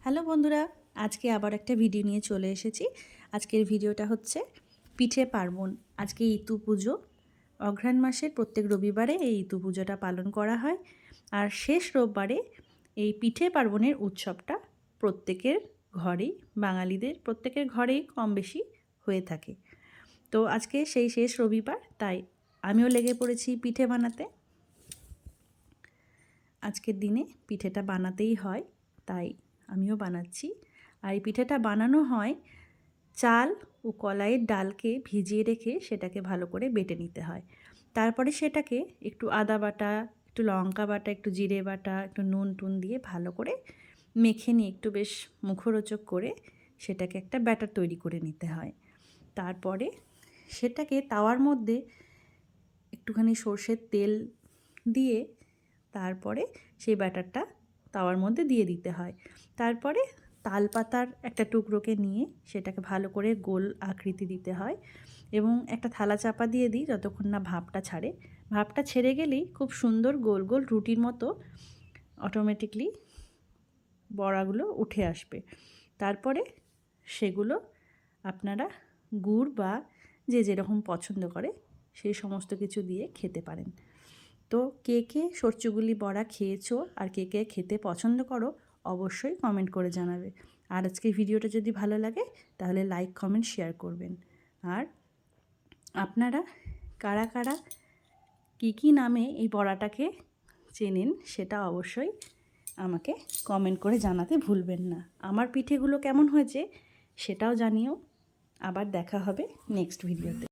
Hello বন্ধুরা, আজকে আবার একটা ভিডিও নিয়ে চলে এসেছি। আজকের ভিডিওটা হচ্ছে পিঠে পার্বণ। আজকে ইতু পুজো। অঘ্রাণ মাসের প্রত্যেক রবিবারে এই ইতু পুজোটা পালন করা হয়। আর শেষ রোববারে এই পিঠে পার্বণের উৎসবটা প্রত্যেকের ঘরেই, বাঙালিদের প্রত্যেকের ঘরেই কম বেশি হয়ে থাকে। তো আজকে সেই শেষ রবিবার, তাই আমিও লেগে পড়েছি পিঠে বানাতে। আজকের দিনে পিঠেটা বানাতেই হয়, তাই আমিও বানাচ্ছি। আর এই পিঠেটা বানানো হয় চাল ও কলাইয়ের ডালকে ভিজিয়ে রেখে সেটাকে ভালো করে বেটে নিতে হয়। তারপরে সেটাকে একটু আদা বাটা, একটু লঙ্কা বাটা, একটু জিরে বাটা, একটু নুন টুন দিয়ে ভালো করে মেখে নিয়ে একটু বেশ মুখরোচক করে সেটাকে একটা ব্যাটার তৈরি করে নিতে হয়। তারপরে সেটাকে তাওয়ার মধ্যে একটুখানি সর্ষের তেল দিয়ে তারপরে সেই ব্যাটারটা তাওয়ার মধ্যে দিয়ে দিতে হয়। তারপরে তালপাতার একটা টুকরোকে নিয়ে সেটাকে ভালো করে গোল আকৃতি দিতে হয় এবং একটা থালা চাপা দিয়ে দিই যতক্ষণ না ভাপটা ছাড়ে। ভাপটা ছেড়ে গেলেই খুব সুন্দর গোল গোল রুটির মতো অটোমেটিকলি বড়াগুলো উঠে আসবে। তারপরে সেগুলো আপনারা গুড় বা যে যেরকম পছন্দ করে সেই সমস্ত কিছু দিয়ে খেতে পারেন। তো কে কে সরচুগুলি বড়া খেয়েছো আর কে কে খেতে পছন্দ করো অবশ্যই কমেন্ট করে জানাবে। আর আজকের ভিডিওটা যদি ভালো লাগে তাহলে লাইক কমেন্ট শেয়ার করবেন। আর আপনারা কারা কারা কী নামে এই বড়াটাকে চেনেন সেটা অবশ্যই আমাকে কমেন্ট করে জানাতে ভুলবেন না। আমার পিঠেগুলো কেমন হয়েছে সেটাও জানিও। আবার দেখা হবে নেক্সট ভিডিওতে।